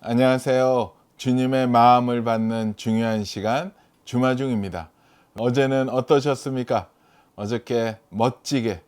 안녕하세요. 주님의 마음을 받는 중요한 시간 주마중입니다. 어제는 어떠셨습니까? 어저께 멋지게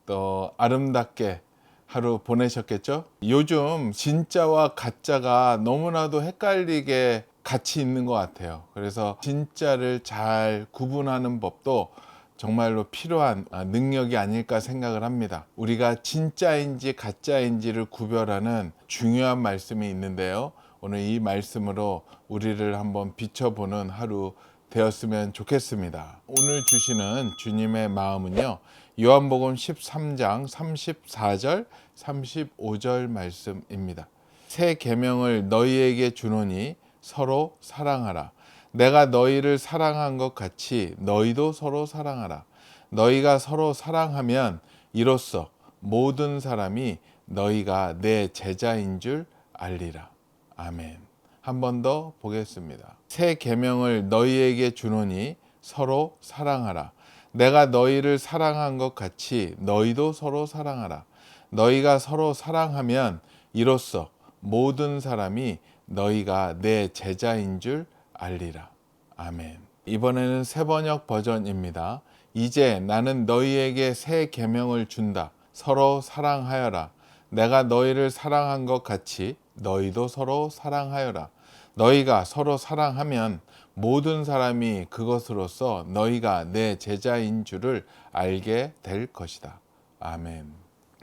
또 아름답게 하루 보내셨겠죠? 요즘 진짜와 가짜가 너무나도 헷갈리게 같이 있는 것 같아요. 그래서 진짜를 잘 구분하는 법도 정말로 필요한 능력이 아닐까 생각을 합니다. 우리가 진짜인지 가짜인지를 구별하는 중요한 말씀이 있는데요. 오늘 이 말씀으로 우리를 한번 비춰보는 하루 되었으면 좋겠습니다. 오늘 주시는 주님의 마음은요, 요한복음 13장 34절 35절 말씀입니다. 새 계명을 너희에게 주노니 서로 사랑하라. 내가 너희를 사랑한 것 같이 너희도 서로 사랑하라. 너희가 서로 사랑하면 이로써 모든 사람이 너희가 내 제자인 줄 알리라. 아멘. 한 번 더 보겠습니다. 새 계명을 너희에게 주노니 서로 사랑하라. 내가 너희를 사랑한 것 같이 너희도 서로 사랑하라. 너희가 서로 사랑하면 이로써 모든 사람이 너희가 내 제자인 줄 알리라. 아멘. 이번에는 새번역 버전입니다. 이제 나는 너희에게 새 계명을 준다. 서로 사랑하여라. 내가 너희를 사랑한 것 같이 너희도 서로 사랑하여라. 너희가 서로 사랑하면 모든 사람이 그것으로서 너희가 내 제자인 줄을 알게 될 것이다. 아멘.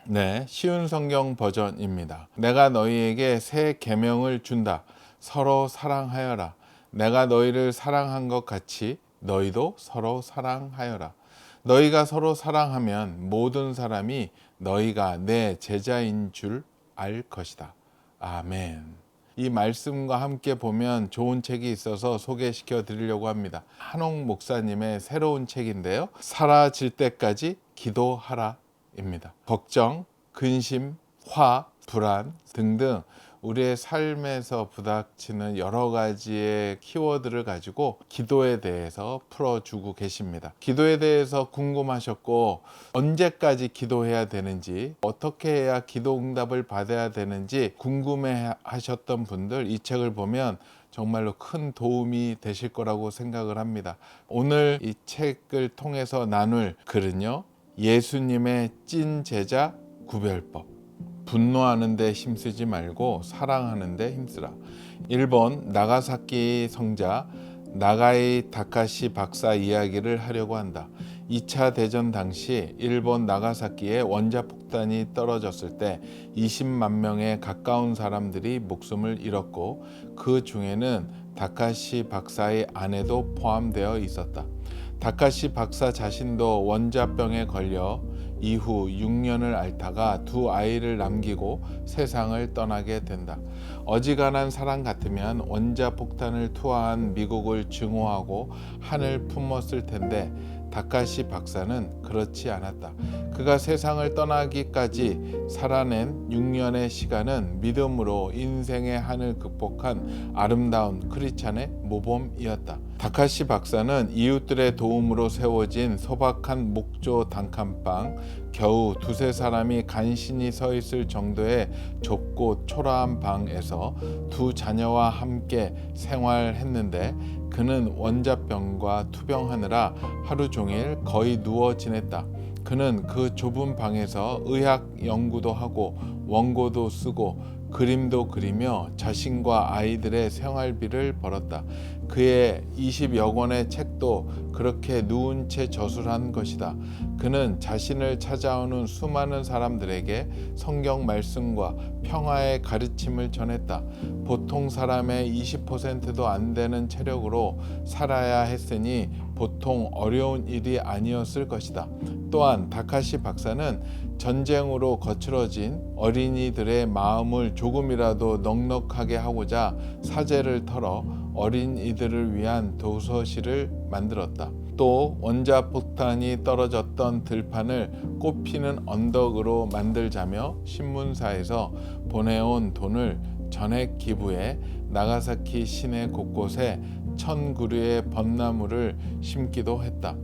네, 쉬운 성경 버전입니다. 내가 너희에게 새 계명을 준다. 서로 사랑하여라. 내가 너희를 사랑한 것 같이 너희도 서로 사랑하여라. 너희가 서로 사랑하면 모든 사람이 너희가 내 제자인 줄 알 것이다. 아멘. 이 말씀과 함께 보면 좋은 책이 있어서 소개시켜 드리려고 합니다. 한옥 목사님의 새로운 책인데요. 사라질 때까지 기도하라 입니다. 걱정, 근심, 화, 불안 등등 우리의 삶에서 부닥치는 여러 가지의 키워드를 가지고 기도에 대해서 풀어주고 계십니다. 기도에 대해서 궁금하셨고 언제까지 기도해야 되는지, 어떻게 해야 기도 응답을 받아야 되는지 궁금해 하셨던 분들, 이 책을 보면 정말로 큰 도움이 되실 거라고 생각을 합니다. 오늘 이 책을 통해서 나눌 글은요, 예수님의 찐 제자 구별법. 분노하는 데 힘쓰지 말고 사랑하는 데 힘쓰라. 일본 나가사키 성자 나가이 다카시 박사 이야기를 하려고 한다. 2차 대전 당시 일본 나가사키에 원자폭탄이 떨어졌을 때 20만 명에 가까운 사람들이 목숨을 잃었고 그 중에는 다카시 박사의 아내도 포함되어 있었다. 다카시 박사 자신도 원자병에 걸려 이후 6년을 앓다가 두 아이를 남기고 세상을 떠나게 된다. 어지간한 사람 같으면 원자폭탄을 투하한 미국을 증오하고 한을 품었을 텐데 다카시 박사는 그렇지 않았다. 그가 세상을 떠나기까지 살아낸 6년의 시간은 믿음으로 인생의 한을 극복한 아름다운 크리스찬의 모범이었다. 다카시 박사는 이웃들의 도움으로 세워진 소박한 목조 단칸방, 겨우 두세 사람이 간신히 서 있을 정도의 좁고 초라한 방에서 두 자녀와 함께 생활했는데 그는 원자병과 투병하느라 하루 종일 거의 누워 지냈다. 그는 그 좁은 방에서 의학 연구도 하고 원고도 쓰고 그림도 그리며 자신과 아이들의 생활비를 벌었다. 그의 20여 권의 책도 그렇게 누운 채 저술한 것이다. 그는 자신을 찾아오는 수많은 사람들에게 성경 말씀과 평화의 가르침을 전했다. 보통 사람의 20%도 안 되는 체력으로 살아야 했으니 보통 어려운 일이 아니었을 것이다. 또한 다카시 박사는 전쟁으로 거칠어진 어린이들의 마음을 조금이라도 넉넉하게 하고자 사제를 털어 어린이들을 위한 도서실을 만들었다. 또 원자폭탄이 떨어졌던 들판을 꽃피는 언덕으로 만들자며 신문사에서 보내온 돈을 전액 기부해 나가사키 시내 곳곳에 1000그루의 벚나무를 심기도 했다.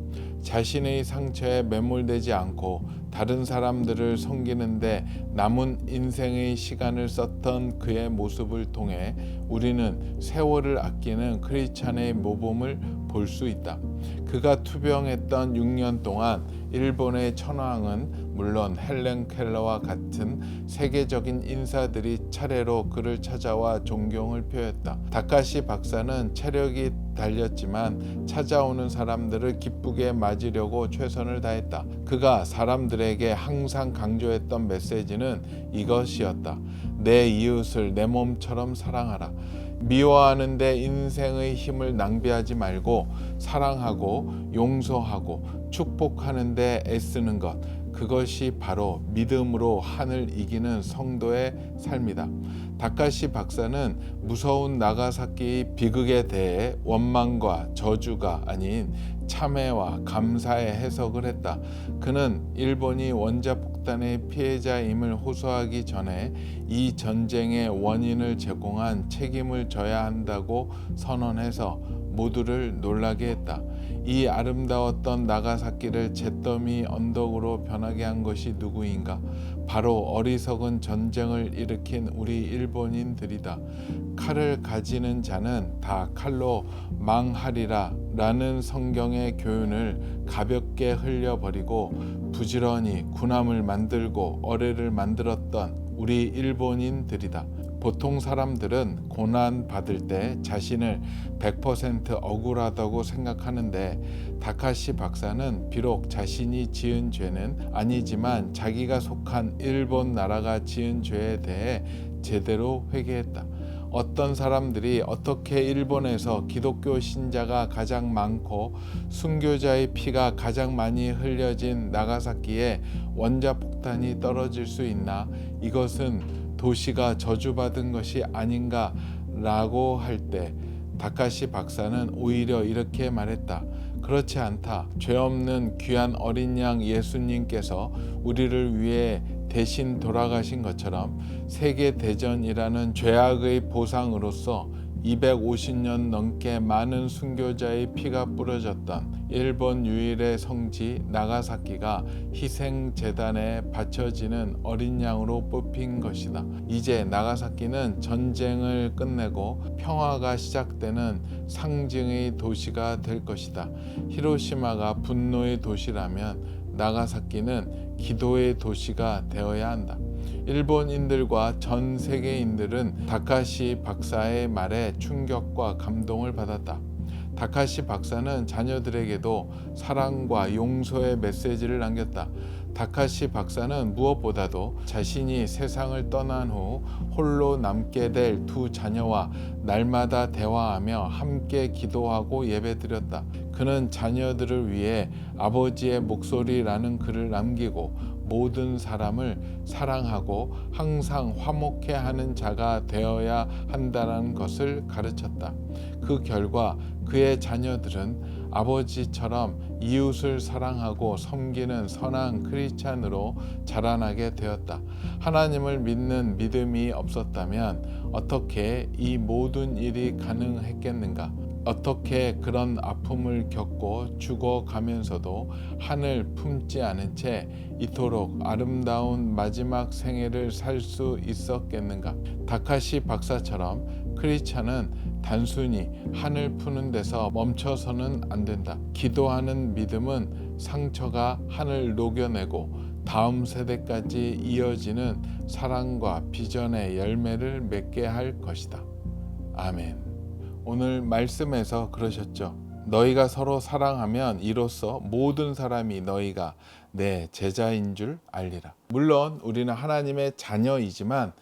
자신의 상처에 매몰되지 않고 다른 사람들을 섬기는데 남은 인생의 시간을 썼던 그의 모습을 통해 우리는 세월을 아끼는 크리스찬의 모범을 볼 수 있다. 그가 투병했던 6년 동안 일본의 천황은 물론 헬렌 켈러와 같은 세계적인 인사들이 차례로 그를 찾아와 존경을 표했다. 다카시 박사는 체력이 달렸지만 찾아오는 사람들을 기쁘게 맞으려고 최선을 다했다. 그가 사람들에게 항상 강조했던 메시지는 이것이었다. 내 이웃을 내 몸처럼 사랑하라. 미워하는데 인생의 힘을 낭비하지 말고 사랑하고 용서하고 축복하는데 애쓰는 것, 그것이 바로 믿음으로 한을 이기는 성도의 삶이다. 다카시 박사는 무서운 나가사키 비극에 대해 원망과 저주가 아닌 참회와 감사의 해석을 했다. 그는 일본이 원자폭탄의 피해자임을 호소하기 전에 이 전쟁의 원인을 제공한 책임을 져야 한다고 선언해서 모두를 놀라게 했다. 이 아름다웠던 나가사키를 잿더미 언덕으로 변하게 한 것이 누구인가? 바로 어리석은 전쟁을 일으킨 우리 일본인들이다. 칼을 가지는 자는 다 칼로 망하리라 라는 성경의 교훈을 가볍게 흘려버리고 부지런히 군함을 만들고 어뢰를 만들었던 우리 일본인들이다. 보통 사람들은 고난 받을 때 자신을 100% 억울하다고 생각하는데 다카시 박사는 비록 자신이 지은 죄는 아니지만 자기가 속한 일본 나라가 지은 죄에 대해 제대로 회개했다. 어떤 사람들이 어떻게 일본에서 기독교 신자가 가장 많고 순교자의 피가 가장 많이 흘려진 나가사키에 원자폭탄이 떨어질 수 있나? 이것은 도시가 저주받은 것이 아닌가? 라고 할 때 다카시 박사는 오히려 이렇게 말했다. 그렇지 않다. 죄 없는 귀한 어린 양 예수님께서 우리를 위해 대신 돌아가신 것처럼 세계대전이라는 죄악의 보상으로서 250년 넘게 많은 순교자의 피가 뿌려졌던 일본 유일의 성지 나가사키가 희생재단에 바쳐지는 어린 양으로 뽑힌 것이다. 이제 나가사키는 전쟁을 끝내고 평화가 시작되는 상징의 도시가 될 것이다. 히로시마가 분노의 도시라면 나가사키는 기도의 도시가 되어야 한다. 일본인들과 전 세계인들은 다카시 박사의 말에 충격과 감동을 받았다. 다카시 박사는 자녀들에게도 사랑과 용서의 메시지를 남겼다. 다카시 박사는 무엇보다도 자신이 세상을 떠난 후 홀로 남게 될 두 자녀와 날마다 대화하며 함께 기도하고 예배드렸다. 그는 자녀들을 위해 아버지의 목소리라는 글을 남기고 모든 사람을 사랑하고 항상 화목해 하는 자가 되어야 한다는 것을 가르쳤다. 그 결과 그의 자녀들은 아버지처럼 이웃을 사랑하고 섬기는 선한 크리스찬으로 자라나게 되었다. 하나님을 믿는 믿음이 없었다면 어떻게 이 모든 일이 가능했겠는가? 어떻게 그런 아픔을 겪고 죽어가면서도 하늘 품지 않은 채 이토록 아름다운 마지막 생애를 살 수 있었겠는가? 다카시 박사처럼 크리스찬은 단순히 하늘 푸는 데서 멈춰서는 안 된다. 기도하는 믿음은 상처가 하늘 녹여내고 다음 세대까지 이어지는 사랑과 비전의 열매를 맺게 할 것이다. 아멘. 오늘 말씀에서 그러셨죠. 너희가 서로 사랑하면 이로써 모든 사람이 너희가 내 제자인 줄 알리라. 물론 우리는 하나님의 자녀이지만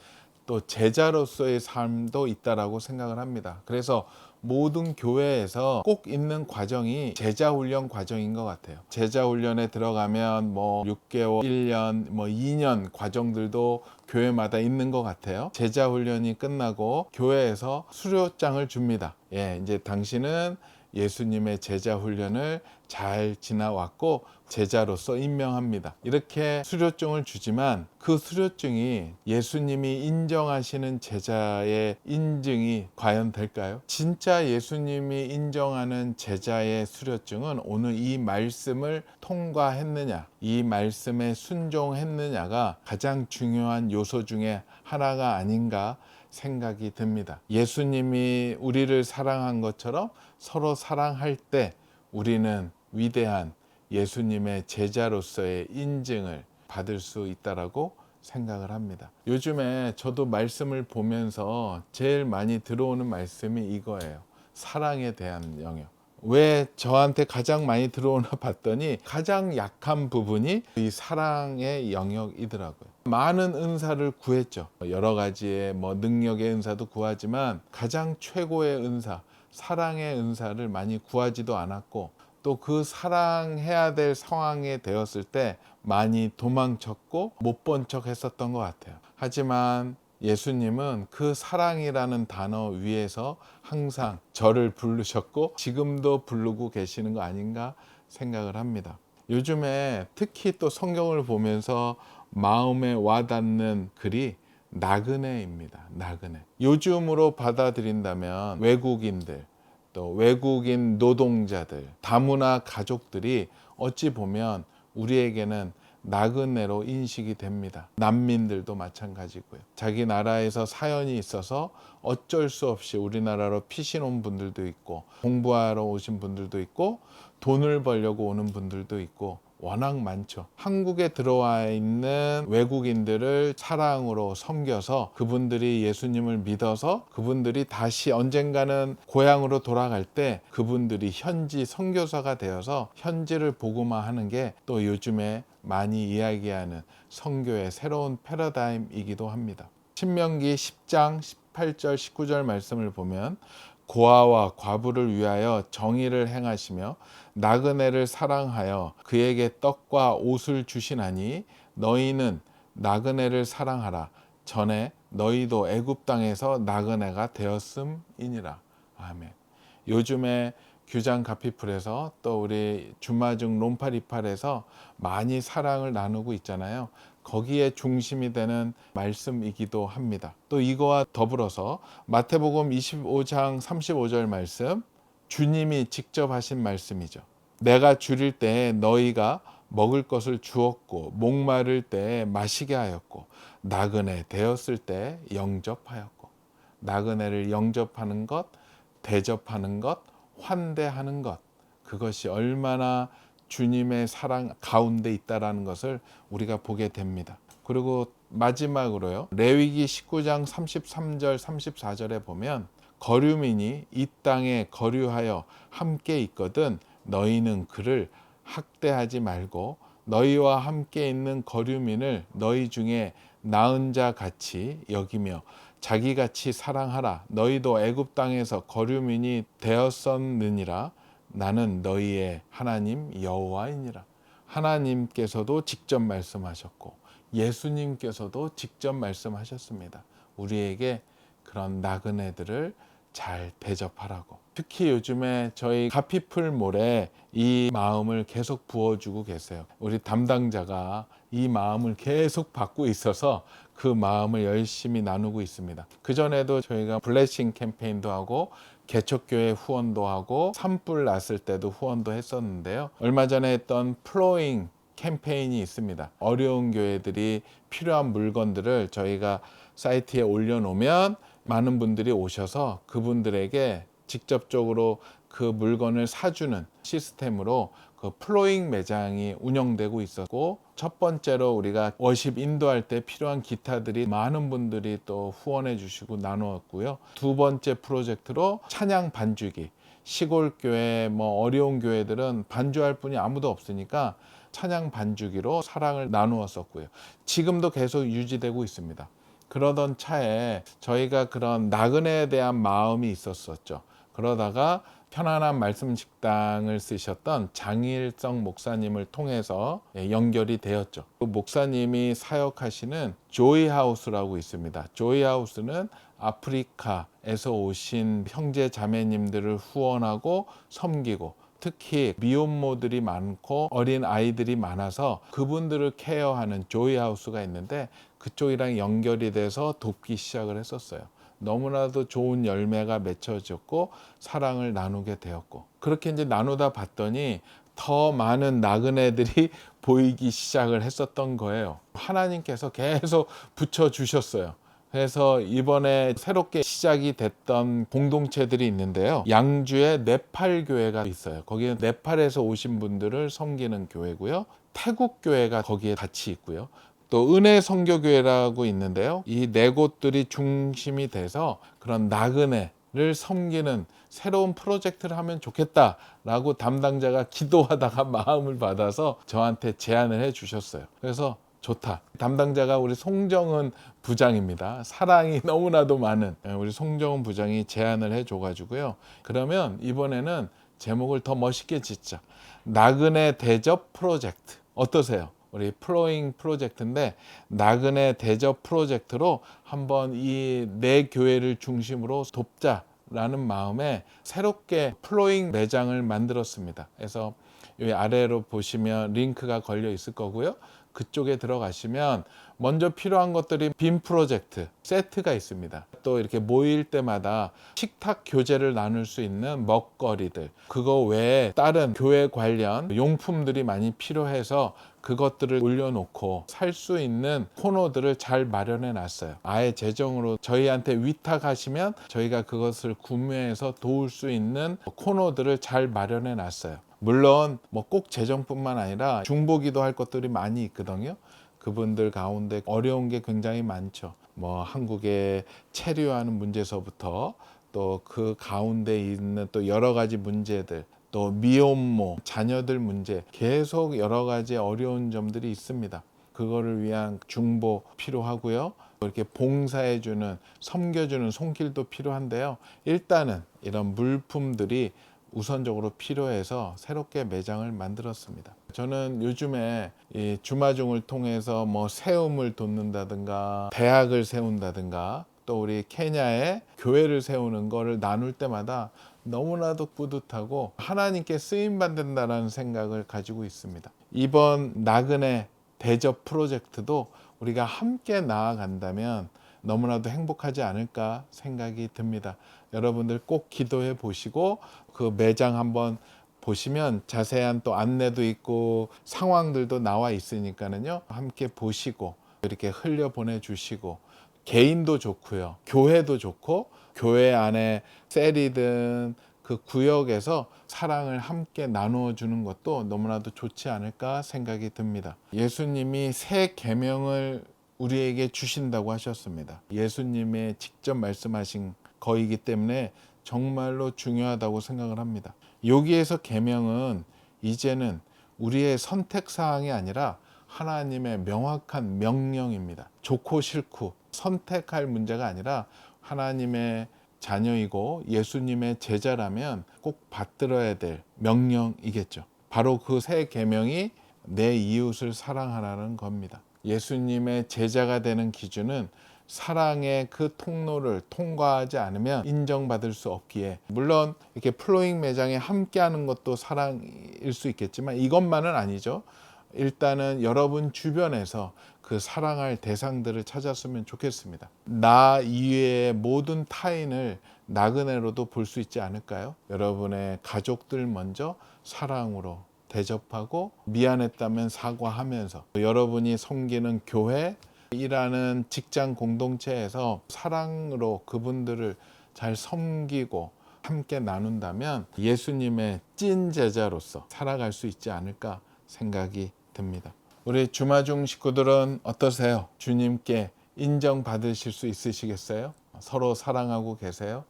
또 제자로서의 삶도 있다라고 생각을 합니다. 그래서 모든 교회에서 꼭 있는 과정이 제자 훈련 과정인 것 같아요. 제자 훈련에 들어가면 6개월, 1년, 2년 과정들도 교회마다 있는 것 같아요. 제자 훈련이 끝나고 교회에서 수료장을 줍니다. 이제 당신은 예수님의 제자 훈련을 잘 지나왔고 제자로서 임명합니다. 이렇게 수료증을 주지만 그 수료증이 예수님이 인정하시는 제자의 인증이 과연 될까요? 진짜 예수님이 인정하는 제자의 수료증은 오늘 이 말씀을 통과했느냐, 이 말씀에 순종했느냐가 가장 중요한 요소 중에 하나가 아닌가 생각이 듭니다. 예수님이 우리를 사랑한 것처럼 서로 사랑할 때 우리는 위대한 예수님의 제자로서의 인증을 받을 수 있다라고 생각을 합니다. 요즘에 저도 말씀을 보면서 제일 많이 들어오는 말씀이 이거예요. 사랑에 대한 영역. 왜 저한테 가장 많이 들어오나 봤더니 가장 약한 부분이 이 사랑의 영역이더라고요. 많은 은사를 구했죠. 여러 가지의 능력의 은사도 구하지만 가장 최고의 은사, 사랑의 은사를 많이 구하지도 않았고 또 그 사랑해야 될 상황에 되었을 때 많이 도망쳤고 못 본 척 했었던 것 같아요. 하지만 예수님은 그 사랑이라는 단어 위에서 항상 저를 부르셨고 지금도 부르고 계시는 거 아닌가 생각을 합니다. 요즘에 특히 또 성경을 보면서 마음에 와닿는 글이 나그네입니다. 나그네. 요즘으로 받아들인다면 외국인들, 또 외국인 노동자들, 다문화 가족들이 어찌 보면 우리에게는 나그네로 인식이 됩니다. 난민들도 마찬가지고요. 자기 나라에서 사연이 있어서 어쩔 수 없이 우리나라로 피신 온 분들도 있고 공부하러 오신 분들도 있고 돈을 벌려고 오는 분들도 있고 워낙 많죠. 한국에 들어와 있는 외국인들을 사랑으로 섬겨서 그분들이 예수님을 믿어서 그분들이 다시 언젠가는 고향으로 돌아갈 때 그분들이 현지 선교사가 되어서 현지를 복음화하는 게 또 요즘에 많이 이야기하는 선교의 새로운 패러다임이기도 합니다. 신명기 10장 18절 19절 말씀을 보면 고아와 과부를 위하여 정의를 행하시며 나그네를 사랑하여 그에게 떡과 옷을 주시나니 너희는 나그네를 사랑하라. 전에 너희도 애굽 땅에서 나그네가 되었음이니라. 아멘. 요즘에 규장 가피풀에서 또 우리 주마중 롬파리팔에서 많이 사랑을 나누고 있잖아요. 거기에 중심이 되는 말씀이기도 합니다. 또 이거와 더불어서 마태복음 25장 35절 말씀, 주님이 직접 하신 말씀이죠. 내가 줄일 때에 너희가 먹을 것을 주었고 목마를 때에 마시게 하였고 나그네 되었을 때 영접하였고. 나그네를 영접하는 것, 대접하는 것, 환대하는 것, 그것이 얼마나 주님의 사랑 가운데 있다라는 것을 우리가 보게 됩니다. 그리고 마지막으로요, 레위기 19장 33절 34절에 보면 거류민이 이 땅에 거류하여 함께 있거든 너희는 그를 학대하지 말고 너희와 함께 있는 거류민을 너희 중에 나은 자 같이 여기며 자기같이 사랑하라. 너희도 애굽 땅에서 거류민이 되었었느니라. 나는 너희의 하나님 여호와이니라. 하나님께서도 직접 말씀하셨고 예수님께서도 직접 말씀하셨습니다. 우리에게 그런 나그네들을 잘 대접하라고. 특히 요즘에 저희 가피풀몰에 이 마음을 계속 부어주고 계세요. 우리 담당자가 이 마음을 계속 받고 있어서 그 마음을 열심히 나누고 있습니다. 그전에도 저희가 블레싱 캠페인도 하고 개척교회 후원도 하고 산불 났을 때도 후원도 했었는데요. 얼마 전에 했던 플로잉 캠페인이 있습니다. 어려운 교회들이 필요한 물건들을 저희가 사이트에 올려놓으면 많은 분들이 오셔서 그분들에게 직접적으로 그 물건을 사주는 시스템으로 그 플로잉 매장이 운영되고 있었고, 첫 번째로 우리가 워십 인도할 때 필요한 기타들이 많은 분들이 또 후원해 주시고 나누었고요. 두 번째 프로젝트로 찬양 반주기, 시골 교회 어려운 교회들은 반주할 분이 아무도 없으니까 찬양 반주기로 사랑을 나누었었고요. 지금도 계속 유지되고 있습니다. 그러던 차에 저희가 그런 나그네에 대한 마음이 있었었죠. 그러다가 편안한 말씀 식당을 쓰셨던 장일성 목사님을 통해서 연결이 되었죠. 그 목사님이 사역하시는 조이하우스라고 있습니다. 조이하우스는 아프리카에서 오신 형제 자매님들을 후원하고 섬기고, 특히 미혼모들이 많고 어린 아이들이 많아서 그분들을 케어하는 조이하우스가 있는데 그쪽이랑 연결이 돼서 돕기 시작을 했었어요. 너무나도 좋은 열매가 맺혀졌고 사랑을 나누게 되었고, 그렇게 이제 나누다 봤더니 더 많은 나그네들이 보이기 시작을 했었던 거예요. 하나님께서 계속 붙여주셨어요. 그래서 이번에 새롭게 시작이 됐던 공동체들이 있는데요. 양주에 네팔 교회가 있어요. 거기는 네팔에서 오신 분들을 섬기는 교회고요. 태국 교회가 거기에 같이 있고요. 또 은혜 선교교회라고 있는데요. 이 네 곳들이 중심이 돼서 그런 나그네를 섬기는 새로운 프로젝트를 하면 좋겠다라고 담당자가 기도하다가 마음을 받아서 저한테 제안을 해 주셨어요. 그래서 좋다. 담당자가 우리 송정은 부장입니다. 사랑이 너무나도 많은 우리 송정은 부장이 제안을 해줘가지고요. 그러면 이번에는 제목을 더 멋있게 짓자. 나그네 대접 프로젝트. 어떠세요? 우리 플로잉 프로젝트인데 나그네 대접 프로젝트로 한번 이 네 교회를 중심으로 돕자라는 마음에 새롭게 플로잉 매장을 만들었습니다. 그래서 여기 아래로 보시면 링크가 걸려 있을 거고요. 그쪽에 들어가시면 먼저 필요한 것들이 빔 프로젝트 세트가 있습니다. 또 이렇게 모일 때마다 식탁 교제를 나눌 수 있는 먹거리들, 그거 외에 다른 교회 관련 용품들이 많이 필요해서 그것들을 올려놓고 살 수 있는 코너들을 잘 마련해 놨어요. 아예 재정으로 저희한테 위탁하시면 저희가 그것을 구매해서 도울 수 있는 코너들을 잘 마련해 놨어요. 물론 뭐 꼭 재정뿐만 아니라 중보기도 할 것들이 많이 있거든요. 그분들 가운데 어려운 게 굉장히 많죠. 뭐 한국에 체류하는 문제서부터 또 그 가운데 있는 또 여러 가지 문제들, 또 미혼모 자녀들 문제, 계속 여러 가지 어려운 점들이 있습니다. 그거를 위한 중보 필요하고요. 이렇게 봉사해주는, 섬겨주는 손길도 필요한데요. 일단은 이런 물품들이 우선적으로 필요해서 새롭게 매장을 만들었습니다. 저는 요즘에 이 주마중을 통해서 뭐 세움을 돕는다든가 대학을 세운다든가 또 우리 케냐에 교회를 세우는 거를 나눌 때마다 너무나도 뿌듯하고 하나님께 쓰임 받는다라는 생각을 가지고 있습니다. 이번 나그네 대접 프로젝트도 우리가 함께 나아간다면 너무나도 행복하지 않을까 생각이 듭니다. 여러분들 꼭 기도해 보시고 그 매장 한번 보시면 자세한 또 안내도 있고 상황들도 나와 있으니까는요. 함께 보시고 이렇게 흘려 보내 주시고, 개인도 좋고요. 교회도 좋고, 교회 안에 셀이든 그 구역에서 사랑을 함께 나누어 주는 것도 너무나도 좋지 않을까 생각이 듭니다. 예수님이 새 계명을 우리에게 주신다고 하셨습니다. 예수님의 직접 말씀하신 거이기 때문에 정말로 중요하다고 생각을 합니다. 여기에서 계명은 이제는 우리의 선택 사항이 아니라 하나님의 명확한 명령입니다. 좋고 싫고 선택할 문제가 아니라 하나님의 자녀이고 예수님의 제자라면 꼭 받들어야 될 명령이겠죠. 바로 그 새 계명이 내 이웃을 사랑하라는 겁니다. 예수님의 제자가 되는 기준은 사랑의 그 통로를 통과하지 않으면 인정받을 수 없기에, 물론 이렇게 플로잉 매장에 함께하는 것도 사랑일 수 있겠지만 이것만은 아니죠. 일단은 여러분 주변에서 그 사랑할 대상들을 찾았으면 좋겠습니다. 나 이외의 모든 타인을 나그네로도 볼 수 있지 않을까요? 여러분의 가족들 먼저 사랑으로 대접하고 미안했다면 사과하면서, 여러분이 섬기는 교회, 일하는 직장 공동체에서 사랑으로 그분들을 잘 섬기고 함께 나눈다면 예수님의 찐 제자로서 살아갈 수 있지 않을까 생각이 듭니다. 우리 주마중 식구들은 어떠세요? 주님께 인정받으실 수 있으시겠어요? 서로 사랑하고 계세요?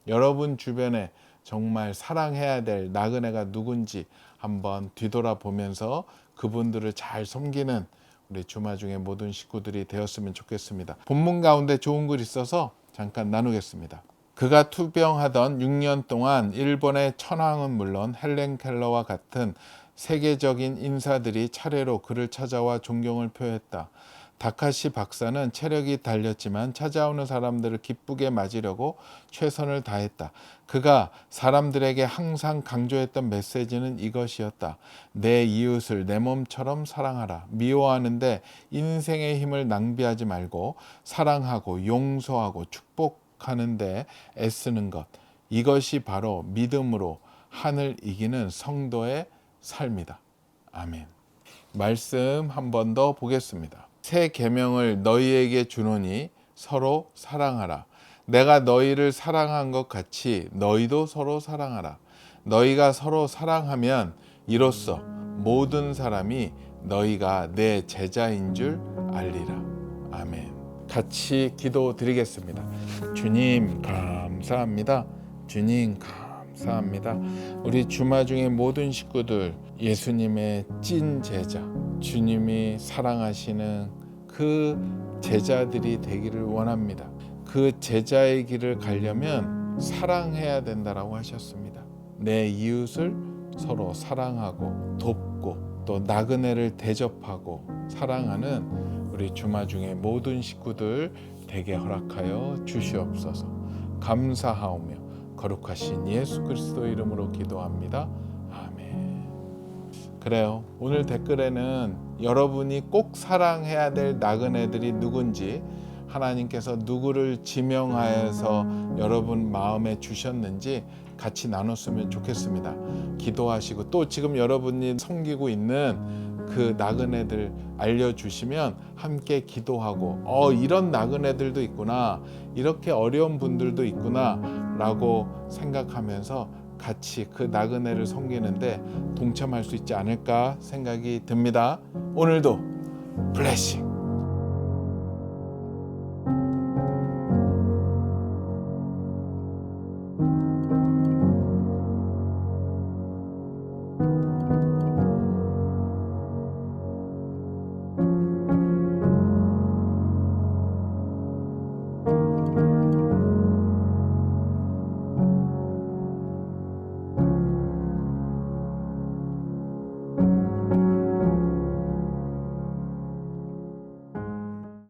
여러분 주변에 정말 사랑해야 될 나그네가 누군지 한번 뒤돌아보면서 그분들을 잘 섬기는 우리 주마중의 모든 식구들이 되었으면 좋겠습니다. 본문 가운데 좋은 글 있어서 잠깐 나누겠습니다. 그가 투병하던 6년 동안 일본의 천황은 물론 헬렌 켈러와 같은 세계적인 인사들이 차례로 그를 찾아와 존경을 표했다. 다카시 박사는 체력이 달렸지만 찾아오는 사람들을 기쁘게 맞으려고 최선을 다했다. 그가 사람들에게 항상 강조했던 메시지는 이것이었다. 내 이웃을 내 몸처럼 사랑하라. 미워하는데 인생의 힘을 낭비하지 말고 사랑하고 용서하고 축복하는데 애쓰는 것. 이것이 바로 믿음으로 하늘 이기는 성도의 삶이다. 아멘. 말씀 한 번 더 보겠습니다. 새 계명을 너희에게 주노니 서로 사랑하라. 내가 너희를 사랑한 것 같이 너희도 서로 사랑하라. 너희가 서로 사랑하면 이로써 모든 사람이 너희가 내 제자인 줄 알리라. 아멘. 같이 기도드리겠습니다. 주님 감사합니다. 주님 감사합니다. 우리 주마중의 모든 식구들 예수님의 찐 제자, 주님이 사랑하시는 그 제자들이 되기를 원합니다. 그 제자의 길을 가려면 사랑해야 된다라고 하셨습니다. 내 이웃을 서로 사랑하고 돕고 또 나그네를 대접하고 사랑하는 우리 주마중의 모든 식구들 되게 허락하여 주시옵소서. 감사하오며 거룩하신 예수 그리스도 이름으로 기도합니다. 아멘. 그래요. 오늘 댓글에는 여러분이 꼭 사랑해야 될 나그네들이 누군지, 하나님께서 누구를 지명하여서 여러분 마음에 주셨는지 같이 나눴으면 좋겠습니다. 기도하시고 또 지금 여러분이 섬기고 있는 그 나그네들 알려주시면 함께 기도하고 이런 나그네들도 있구나, 이렇게 어려운 분들도 있구나 라고 생각하면서 같이 그 나그네를 섬기는데 동참할 수 있지 않을까 생각이 듭니다. 오늘도 블레싱.